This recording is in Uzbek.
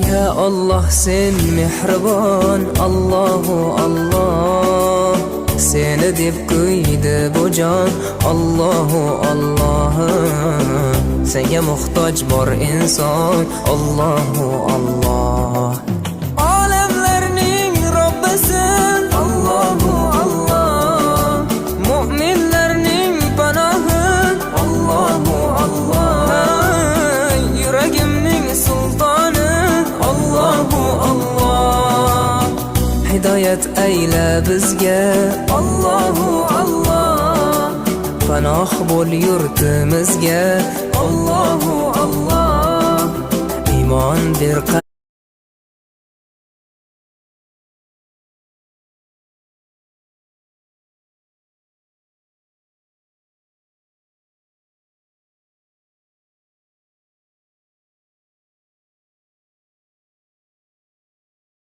Ya Allah sen mehribon, Allahu Allah. Seni deb kuydi bu jon, Allahu Allah. Senga muhtoj bor inson, Allahu Allah. Olamlarning Robbisin, Allahu Allah. Mu'minlarning panohi, Allahu Allah. Yuragimning sultoni, Allahu Allah. Hidoyat ayla bizga, Allahu Allah. Panoh bo'l yurtimizga, Allahu Allah. Iymon ber